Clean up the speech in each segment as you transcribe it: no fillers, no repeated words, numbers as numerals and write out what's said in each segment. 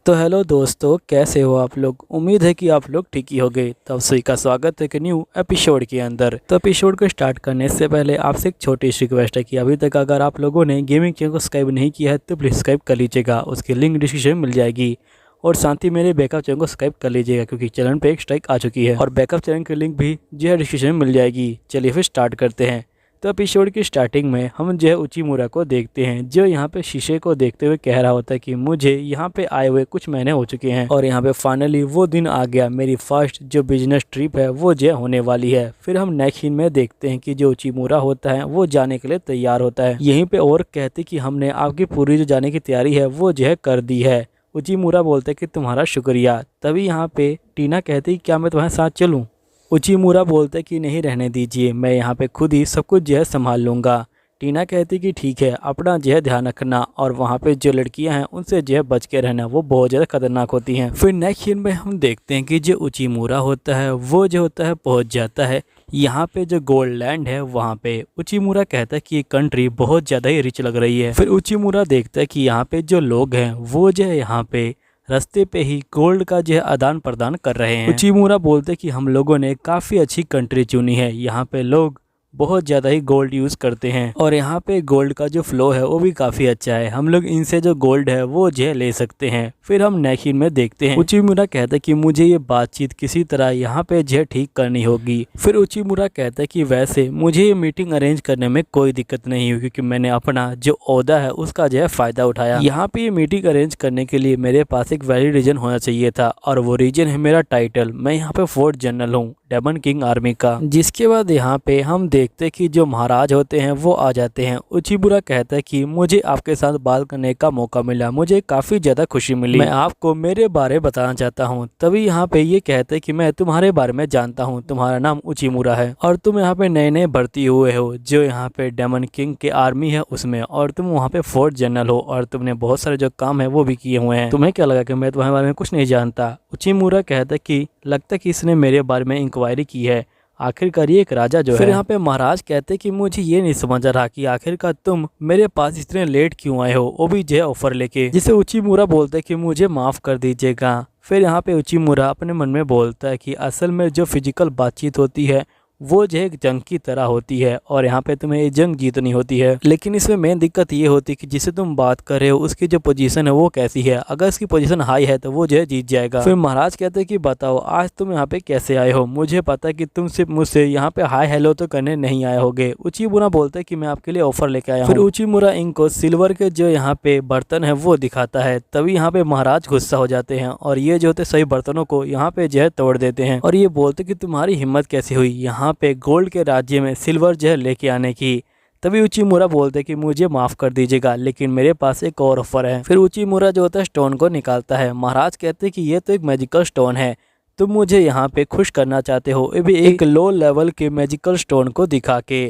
तो हेलो दोस्तों, कैसे हो आप लोग। उम्मीद है कि आप लोग ठीक ही होंगे। तब सभी का स्वागत है एक न्यू एपिसोड के अंदर। तो एपिसोड को स्टार्ट करने से पहले आपसे एक छोटी सी रिक्वेस्ट है कि अभी तक अगर आप लोगों ने गेमिंग चैनल को सब्सक्राइब नहीं किया है तो प्लीज़ सब्सक्राइब कर लीजिएगा, उसकी लिंक डिस्क्रिप्शन में मिल जाएगी। और साथ ही मेरे बैकअप चैनल को सब्सक्राइब कर लीजिएगा क्योंकि चैनल पे एक स्ट्राइक आ चुकी है और बैकअप चैनल की लिंक भी जो है डिस्क्रिप्शन में मिल जाएगी। चलिए फिर स्टार्ट करते हैं। तो एपिसोड की स्टार्टिंग में हम जो है उचिमुरा को देखते हैं, जो यहाँ पे शीशे को देखते हुए कह रहा होता है कि मुझे यहाँ पे आए हुए कुछ महीने हो चुके हैं और यहाँ पे फाइनली वो दिन आ गया, मेरी फर्स्ट जो बिजनेस ट्रिप है वो जो होने वाली है। फिर हम नेक्स्ट सीन में देखते हैं कि जो उचिमुरा होता है वो जाने के लिए तैयार होता है। यहीं पे और कहते कि हमने आपकी पूरी जो जाने की तैयारी है वो जो है कर दी है। उचिमुरा बोलते कि तुम्हारा शुक्रिया। तभी यहाँ पे टीना कहती क्या मैं तुम्हारे साथ चलूँ। उचिमुरा बोलते कि नहीं, रहने दीजिए, मैं यहाँ पे खुद ही सब कुछ जो है संभाल लूँगा। टीना कहती कि ठीक है, अपना जो है ध्यान रखना और वहाँ पे जो लड़कियाँ हैं उनसे जो है बच के रहना, वो बहुत ज़्यादा खतरनाक होती हैं। फिर नेक्स्ट सीन में हम देखते हैं कि जो उचिमुरा होता है वो जो होता है पहुँच जाता है यहाँ पे जो गोल्ड लैंड है वहाँ पे। उचिमुरा कहता है कि ये कंट्री बहुत ज़्यादा ही रिच लग रही है। फिर उचिमुरा देखता है कि यहाँ पे जो लोग हैं वो जो है यहाँ पे रास्ते पे ही गोल्ड का जो है आदान प्रदान कर रहे हैं। उचिमुरा बोलते कि हम लोगों ने काफ़ी अच्छी कंट्री चुनी है, यहाँ पे लोग बहुत ज़्यादा ही गोल्ड यूज़ करते हैं और यहाँ पे गोल्ड का जो फ्लो है वो भी काफ़ी अच्छा है, हम लोग इनसे जो गोल्ड है वो जो है ले सकते हैं। फिर हम नेक्स्ट सीन में देखते हैं उचिमुरा कहता है कि मुझे ये बातचीत किसी तरह यहाँ पे जो है ठीक करनी होगी। फिर उचिमुरा कहता है कि वैसे मुझे ये मीटिंग अरेंज करने में कोई दिक्कत नहीं हुई क्योंकि मैंने अपना जो ओहदा है उसका जो है फ़ायदा उठाया। यहाँ पे ये मीटिंग अरेंज करने के लिए मेरे पास एक वैलिड रीजन होना चाहिए था और वो रीजन है मेरा टाइटल। मैं यहाँ पे फोर्थ जनरल हूँ डेमन किंग आर्मी का। जिसके बाद यहाँ पे हम देखते कि जो महाराज होते हैं वो आ जाते हैं। उचिमुरा कहता है कि मुझे आपके साथ बात करने का मौका मिला, मुझे काफ़ी ज़्यादा खुशी मिली, मैं आपको मेरे बारे बताना चाहता हूँ। तभी यहाँ पे ये कहते हैं कि मैं तुम्हारे बारे में जानता हूँ, तुम्हारा नाम उचिमुरा है और तुम यहाँ पे नए नए भर्ती हुए हो जो यहाँ पे डेमन किंग के आर्मी है उसमें, और तुम वहाँ पे फोर्थ जनरल हो और तुमने बहुत सारे जो काम है वो भी किए हुए हैं। तुम्हें क्या लगा कि मैं तुम्हारे बारे में कुछ नहीं जानता। उचिमुरा कहता है कि लगता है कि इसने मेरे बारे में इंक्वायरी की है, आखिरकार ये एक राजा जो है। फिर यहाँ पे महाराज कहते कि मुझे ये नहीं समझ रहा कि आखिरकार तुम मेरे पास इतने लेट क्यों आए हो, वो भी जो है ऑफर लेके। जिसे उचिमुरा बोलते कि मुझे माफ कर दीजिएगा। फिर यहाँ पे उचिमुरा अपने मन में बोलता है कि असल में जो फिजिकल बातचीत होती है वो जो एक जंग की तरह होती है और यहाँ पे तुम्हें ये जंग जीतनी होती है, लेकिन इसमें मेन दिक्कत ये होती है कि जिससे तुम बात कर रहे हो उसकी जो पोजीशन है वो कैसी है। अगर इसकी पोजीशन हाई है तो वो जो है जीत जाएगा। फिर महाराज कहते हैं कि बताओ आज तुम यहाँ पे कैसे आए हो, मुझे पता है कि तुम सिर्फ मुझसे यहाँ पे हाई हेलो तो करने नहीं आए होगे। उचिमुरा बोलते है कि मैं आपके लिए ऑफर लेके आया हूँ। फिर उचिमुरा इनको सिल्वर के जो यहाँ पे बर्तन है वो दिखाता है। तभी यहाँ पे महाराज गुस्सा हो जाते हैं और ये जो होते सही बर्तनों को यहाँ पे जो है तोड़ देते हैं और ये बोलते कि तुम्हारी हिम्मत कैसे हुई यहाँ पे गोल्ड के राज्य में सिल्वर जो है लेके आने की। तभी उचिमुरा बोलते कि मुझे माफ कर दीजिएगा लेकिन मेरे पास एक और ऑफर है। फिर उचिमुरा जो होता है स्टोन को निकालता है। महाराज कहते कि ये तो एक मैजिकल स्टोन है, तुम मुझे यहाँ पे खुश करना चाहते हो, ये भी एक लो लेवल के मैजिकल स्टोन को दिखा के।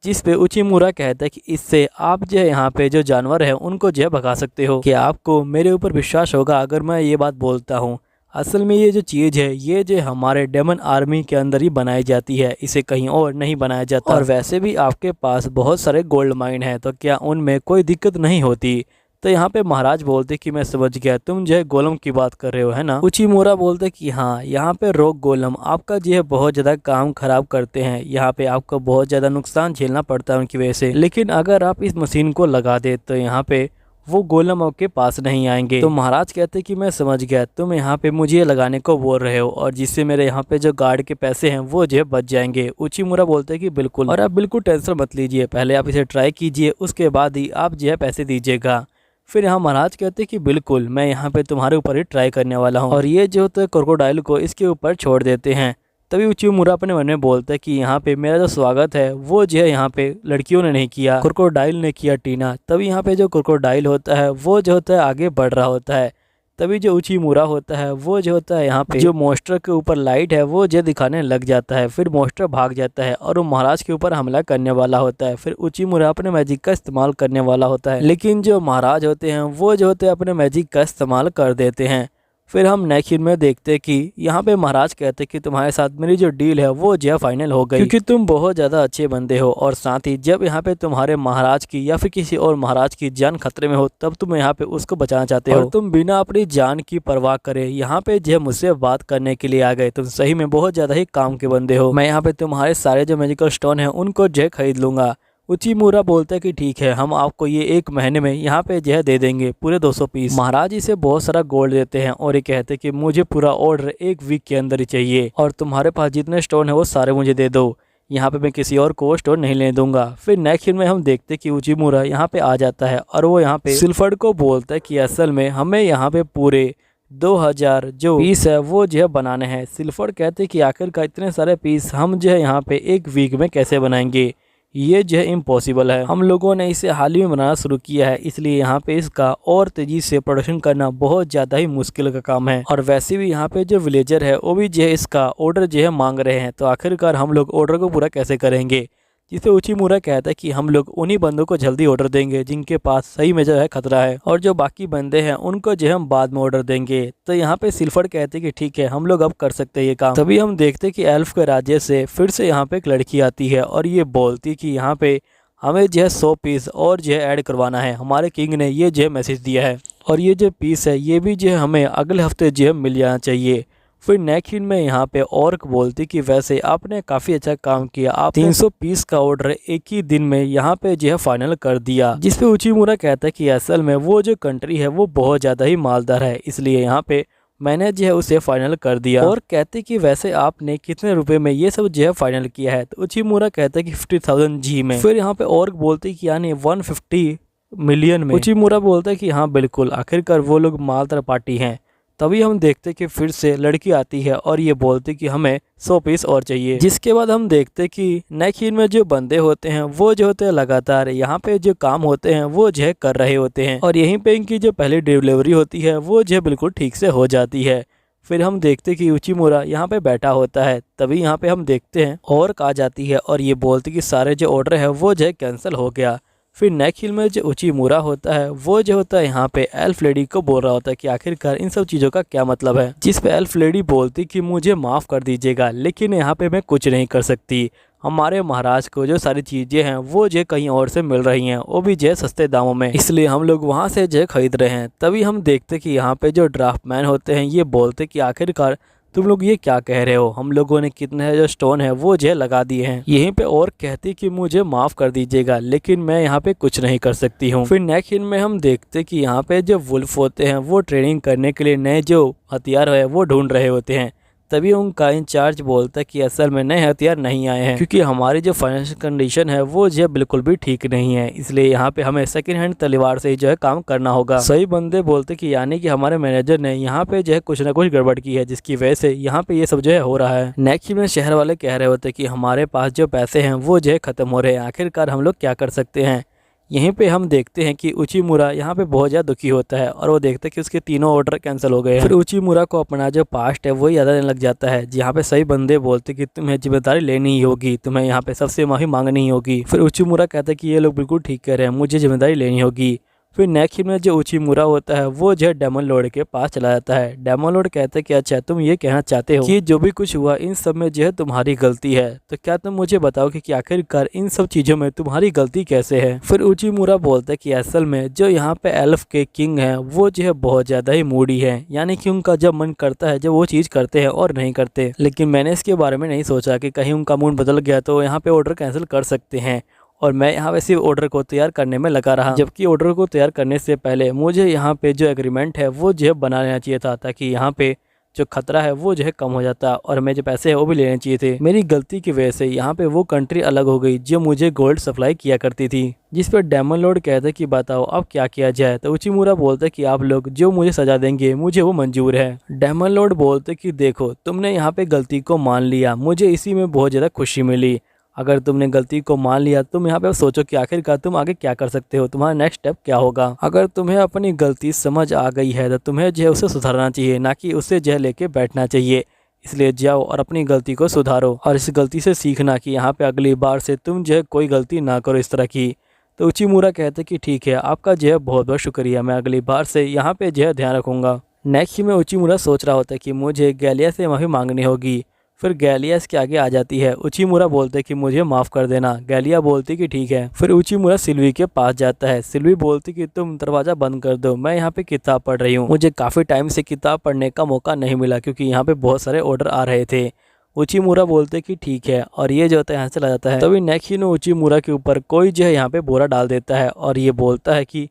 जिस पे उचिमुरा कहता है कि इससे आप जो है यहाँ पे जो जानवर है उनको जो है भगा सकते हो। कि आपको मेरे ऊपर विश्वास होगा अगर मैं ये बात बोलता हूँ। असल में ये जो चीज़ है ये जो हमारे डेमन आर्मी के अंदर ही बनाई जाती है, इसे कहीं और नहीं बनाया जाता। और वैसे भी आपके पास बहुत सारे गोल्ड माइन है तो क्या उनमें कोई दिक्कत नहीं होती। तो यहाँ पे महाराज बोलते कि मैं समझ गया, तुम जो है गोलम की बात कर रहे हो है ना। उचिमुरा बोलते कि हाँ, यहाँ पे रॉक गोलम आपका जो है बहुत ज़्यादा काम खराब करते हैं, यहाँ पे आपको बहुत ज़्यादा नुकसान झेलना पड़ता है उनकी वजह से, लेकिन अगर आप इस मशीन को लगा दे तो यहाँ पे वो गोलम आपके पास नहीं आएंगे। तो महाराज कहते कि मैं समझ गया, तुम यहाँ पे मुझे लगाने को बोल रहे हो और जिससे मेरे यहाँ पे जो गार्ड के पैसे हैं वो जो है बच जाएंगे। उचिमुरा बोलते कि बिल्कुल, और आप बिल्कुल टेंशन मत लीजिए, पहले आप इसे ट्राई कीजिए उसके बाद ही आप जो है पैसे दीजिएगा। फिर यहाँ महाराज कहते कि बिल्कुल, मैं यहाँ पे तुम्हारे ऊपर ही ट्राई करने वाला हूँ। और ये जो होता है क्रोकोडाइल को इसके ऊपर छोड़ देते हैं। तभी उचिमुरा अपने मन में बोलता है कि यहाँ पे मेरा जो स्वागत है वो जो है यहाँ पे लड़कियों ने नहीं किया, क्रोकोडाइल ने किया, टीना। तभी यहाँ पे जो क्रोकोडाइल होता है वो जो होता है आगे बढ़ रहा होता है। तभी जो उचिमुरा होता है वो जो होता है यहाँ पे जो मॉन्स्टर के ऊपर लाइट है वो जो दिखाने लग जाता है। फिर मॉन्स्टर भाग जाता है और वो महाराज के ऊपर हमला करने वाला होता है। फिर उचिमुरा अपने मैजिक का इस्तेमाल करने वाला होता है, लेकिन जो महाराज होते हैं वो जो होते हैं अपने मैजिक का इस्तेमाल कर देते हैं। फिर हम नेक्स्ट सीन में देखते कि यहाँ पे महाराज कहते कि तुम्हारे साथ मेरी जो डील है वो जो फाइनल हो गई, क्योंकि तुम बहुत ज़्यादा अच्छे बंदे हो और साथ ही जब यहाँ पे तुम्हारे महाराज की या फिर किसी और महाराज की जान खतरे में हो तब तुम यहाँ पे उसको बचाना चाहते हो और तुम बिना अपनी जान की परवाह करे यहाँ पे जो मुझसे बात करने के लिए आ गए। तुम सही में बहुत ज़्यादा ही काम के बंदे हो। मैं यहाँ पे तुम्हारे सारे जो मैजिकल स्टोन है उनको जो खरीद लूंगा। उचिमुरा बोलता है कि ठीक है, हम आपको ये 1 महीने में यहाँ पे जो है दे देंगे पूरे 200 पीस। महाराज इसे बहुत सारा गोल्ड देते हैं और ये कहते हैं कि मुझे पूरा ऑर्डर 1 वीक के अंदर ही चाहिए और तुम्हारे पास जितने स्टोन है वो सारे मुझे दे दो। यहाँ पे मैं किसी और को स्टोन नहीं लेने दूंगा। फिर नेक्स्ट सीन में हम देखते हैं कि उचिमुरा यहाँ पे आ जाता है और वो यहाँ पे सिल्फर्ड को बोलता है कि असल में हमें यहाँ पे पूरे 2000 जो पीस है वो जो है बनाने हैं। सिल्फर्ड कहते हैं कि आखिरकार इतने सारे पीस हम जो है यहाँ पे 1 वीक में कैसे बनाएंगे, ये जो है इम्पॉसिबल है। हम लोगों ने इसे हाल ही में बनाना शुरू किया है, इसलिए यहाँ पे इसका और तेजी से प्रोडक्शन करना बहुत ज़्यादा ही मुश्किल का काम है। और वैसे भी यहाँ पे जो विलेजर है वो भी जो है इसका ऑर्डर जो है मांग रहे हैं, तो आखिरकार हम लोग ऑर्डर को पूरा कैसे करेंगे। जिसे उचिमुरा कहता है कि हम लोग उन्हीं बंदों को जल्दी ऑर्डर देंगे जिनके पास सही में जो है खतरा है, और जो बाकी बंदे हैं उनको जो हम बाद में ऑर्डर देंगे। तो यहाँ पे सिल्फर्ड कहते हैं कि ठीक है, हम लोग अब कर सकते हैं ये काम। तभी हम देखते हैं कि एल्फ के राज्य से फिर से यहाँ पे एक लड़की आती है और ये बोलती कि यहाँ पे हमें जो है 100 पीस और जो है ऐड करवाना है। हमारे किंग ने ये जो है मैसेज दिया है और ये जो पीस है ये भी जो है हमें अगले हफ्ते जो है मिल जाना चाहिए। फिर नेक्स्ट सीन में यहाँ पे ऑर्क बोलती कि वैसे आपने काफ़ी अच्छा काम किया, आप 300 पीस का ऑर्डर एक ही दिन में यहाँ पे जो है फाइनल कर दिया। जिस पे उचिमुरा कहता है कि असल में वो जो कंट्री है वो बहुत ज़्यादा ही मालदार है, इसलिए यहाँ पे मैंने जो है उसे फाइनल कर दिया। और कहते कि वैसे आपने कितने रुपए में ये सब जो है फाइनल किया है, तो उचिमुरा कहता है कि 50,000 जी में। फिर यहाँ पे ऑर्क बोलती कि यानी 150 मिलियन में। उचिमुरा बोलता है कि हाँ बिल्कुल, आखिरकार वो लोग मालदार पार्टी हैं। तभी हम देखते कि फिर से लड़की आती है और ये बोलती कि हमें 100 पीस और चाहिए। जिसके बाद हम देखते कि नेक्स्ट सीन में जो बंदे होते हैं वो जो होते हैं लगातार यहाँ पे जो काम होते हैं वो जो है कर रहे होते हैं और यहीं पे इनकी जो पहली डिलीवरी होती है वो जो है बिल्कुल ठीक से हो जाती है। फिर हम देखते कि उचिमुरा यहाँ पे बैठा होता है। तभी यहाँ पे हम देखते हैं और आ जाती है और ये बोलती कि सारे जो ऑर्डर है वो जो है कैंसिल हो गया। फिर नेक्स्ट सीन में जो उचिमुरा होता है वो जो होता है यहाँ पे एल्फ लेडी को बोल रहा होता है कि आखिरकार इन सब चीज़ों का क्या मतलब है। जिस पे एल्फ लेडी बोलती कि मुझे माफ़ कर दीजिएगा, लेकिन यहाँ पे मैं कुछ नहीं कर सकती। हमारे महाराज को जो सारी चीज़ें हैं वो जो कहीं और से मिल रही हैं, वो भी जो सस्ते दामों में, इसलिए हम लोग वहाँ से जो खरीद रहे हैं। तभी हम देखते कि यहाँ पे जो ड्राफ्टमैन होते हैं ये बोलते कि आखिरकार तुम लोग ये क्या कह रहे हो, हम लोगों ने कितने जो स्टोन है वो जो लगा दिए हैं। यहीं पे और कहती कि मुझे माफ़ कर दीजिएगा, लेकिन मैं यहाँ पे कुछ नहीं कर सकती हूँ। फिर नेक्स्ट सीन में हम देखते कि यहाँ पे जो वुल्फ होते हैं वो ट्रेनिंग करने के लिए नए जो हथियार है वो ढूंढ रहे होते हैं। तभी उनका इंचार्ज बोलता है कि असल में नए हथियार नहीं आए हैं, क्योंकि हमारी जो फाइनेंशियल कंडीशन है वो जो बिल्कुल भी ठीक नहीं है, इसलिए यहाँ पे हमें सेकंड हैंड तलवार से जो है काम करना होगा। सही बंदे बोलते कि यानी कि हमारे मैनेजर ने यहाँ पे जो है कुछ ना कुछ गड़बड़ की है, जिसकी वजह से यहाँ पे ये सब जो है हो रहा है। नेक्स्ट में शहर वाले कह रहे होते कि हमारे पास जो पैसे हैं वो जो है खत्म हो रहे हैं, आखिरकार हम लोग क्या कर सकते हैं। यहीं पे हम देखते हैं कि उचिमुरा यहाँ पे बहुत ज़्यादा दुखी होता है और वो देखता है कि उसके तीनों ऑर्डर कैंसिल हो गए हैं। फिर उचिमुरा को अपना जो पास्ट है वो याद आने लग जाता है, जहाँ पे सही बंदे बोलते कि तुम्हें जिम्मेदारी लेनी ही होगी, तुम्हें यहाँ पे सबसे माफ़ी मांगनी ही होगी। फिर उचिमुरा कहता है कि ये लोग बिल्कुल ठीक कह रहे हैं, मुझे जिम्मेदारी लेनी होगी। फिर नेक्स्ट में जो उचिमुरा होता है वो जो है डेमन लॉर्ड के पास चला जाता है। डेमन लॉर्ड कहते हैं कि अच्छा, तुम ये कहना चाहते हो कि जो भी कुछ हुआ इन सब में जो है तुम्हारी गलती है, तो क्या तुम मुझे बताओ कि आखिरकार इन सब चीज़ों में तुम्हारी गलती कैसे है। फिर उचिमुरा बोलता है कि असल में जो यहाँ पे एल्फ के किंग हैं वो जो है बहुत ज़्यादा ही मूडी है, यानी कि उनका जब मन करता है जब वो चीज़ करते हैं और नहीं करते। लेकिन मैंने इसके बारे में नहीं सोचा कि कहीं उनका मूड बदल गया तो यहाँ पे ऑर्डर कैंसिल कर सकते हैं, और मैं यहाँ वैसे ऑर्डर को तैयार करने में लगा रहा, जबकि ऑर्डर को तैयार करने से पहले मुझे यहाँ पे जो एग्रीमेंट है वो जो है बना लेना चाहिए था, ताकि यहाँ पे जो खतरा है वो जो है कम हो जाता और मैं जो पैसे है वो भी लेने चाहिए थे। मेरी गलती की वजह से यहाँ पे वो कंट्री अलग हो गई जो मुझे गोल्ड सप्लाई किया करती थी। जिस पर डेमन लॉर्ड कहते कि बताओ अब क्या किया जाए, तो उचिमुरा बोलते कि आप लोग जो मुझे सजा देंगे मुझे वो मंजूर है। डेमन लॉर्ड बोलते कि देखो, तुमने यहाँ पे गलती को मान लिया, मुझे इसी में बहुत ज़्यादा खुशी मिली। अगर तुमने गलती को मान लिया तुम यहाँ पे सोचो कि आखिरकार तुम आगे क्या कर सकते हो, तुम्हारा नेक्स्ट स्टेप क्या होगा। अगर तुम्हें अपनी गलती समझ आ गई है तो तुम्हें जो है उसे सुधारना चाहिए, ना कि उसे जो है लेके बैठना चाहिए। इसलिए जाओ और अपनी गलती को सुधारो और इस गलती से सीखना कि यहाँ पे अगली बार से तुम जो है कोई गलती ना करो इस तरह की। तो उचिमुरा कहते कि ठीक है, आपका जो है बहुत बहुत शुक्रिया, मैं अगली बार से यहाँ पे जो है ध्यान रखूँगा। नेक्स्ट में उचिमुरा सोच रहा होता है कि मुझे गैलिया से माफ़ी मांगनी होगी। फिर गैलिया इसके आगे आ जाती है। उचिमुरा बोलते कि मुझे माफ़ कर देना। गैलिया बोलती कि ठीक है। फिर उचिमुरा सिल्वी के पास जाता है। सिल्वी बोलती कि तुम दरवाज़ा बंद कर दो, मैं यहाँ पे किताब पढ़ रही हूँ। मुझे काफ़ी टाइम से किताब पढ़ने का मौका नहीं मिला क्योंकि यहाँ पे बहुत सारे ऑर्डर आ रहे थे। उचिमुरा बोलते कि ठीक है और ये जो होता है यहाँ से चला जाता है। तभी नेक्स्ट उचिमुरा के ऊपर कोई जो है यहाँ पे बोरा डाल देता है और ये बोलता है कि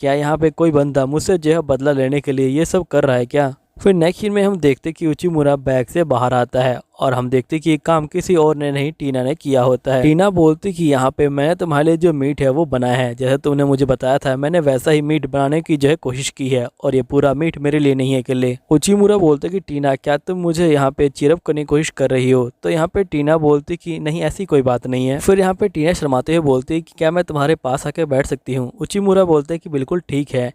क्या यहाँ पे कोई बंदा मुझसे जो है बदला लेने के लिए ये सब कर रहा है क्या। फिर नेक्स्ट सीन में हम देखते कि उचिमुरा बैग से बाहर आता है और हम देखते कि ये काम किसी और ने नहीं टीना ने किया होता है। टीना बोलती कि यहाँ पे मैंने तुम्हारे लिए जो मीट है वो बनाया है, जैसे तुमने मुझे बताया था मैंने वैसा ही मीट बनाने की जो है कोशिश की है और ये पूरा मीट मेरे लिए नहीं है अकेले। उचिमुरा बोलते कि टीना क्या तुम मुझे यहाँ पे चीरअप करने की कोशिश कर रही हो। तो यहाँ पे टीना बोलती कि नहीं ऐसी कोई बात नहीं है। फिर यहाँ पे टीना शर्माते हुए बोलती कि क्या मैं तुम्हारे पास आके बैठ सकती हूँ। उचिमुरा बोलते कि बिल्कुल ठीक है।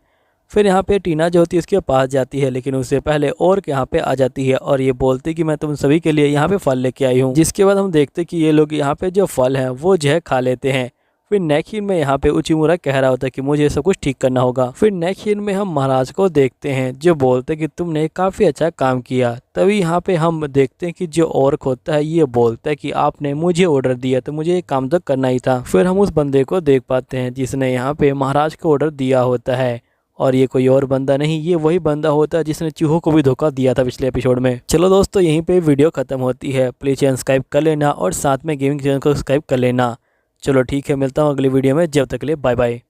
फिर यहाँ पे टीना जो होती है उसके पास जाती है लेकिन उससे पहले और यहाँ पे आ जाती है और ये बोलती कि मैं तुम सभी के लिए यहाँ पे फल लेके आई हूँ। जिसके बाद हम देखते कि ये लोग यहाँ पे जो फल हैं वो जो है खा लेते हैं। फिर नेक्स्ट सीन में यहाँ पे उचिमुरा कह रहा होता है कि मुझे सब कुछ ठीक करना होगा। फिर नेक्स्ट सीन में हम महाराज को देखते हैं जो बोलते कि तुमने काफ़ी अच्छा काम किया। तभी यहाँ पे हम देखते हैं कि जो औरत होता है ये बोलता है कि आपने मुझे ऑर्डर दिया तो मुझे ये काम तो करना ही था। फिर हम उस बंदे को देख पाते हैं जिसने यहाँ पे महाराज को ऑर्डर दिया होता है और ये कोई और बंदा नहीं, ये वही बंदा होता है जिसने चूहों को भी धोखा दिया था पिछले एपिसोड में। चलो दोस्तों यहीं पे वीडियो खत्म होती है। प्लीज़ चैनल सब्सक्राइब कर लेना और साथ में गेमिंग चैनल को सब्सक्राइब कर लेना। चलो ठीक है, मिलता हूँ अगली वीडियो में, जब तक के लिए बाय बाय।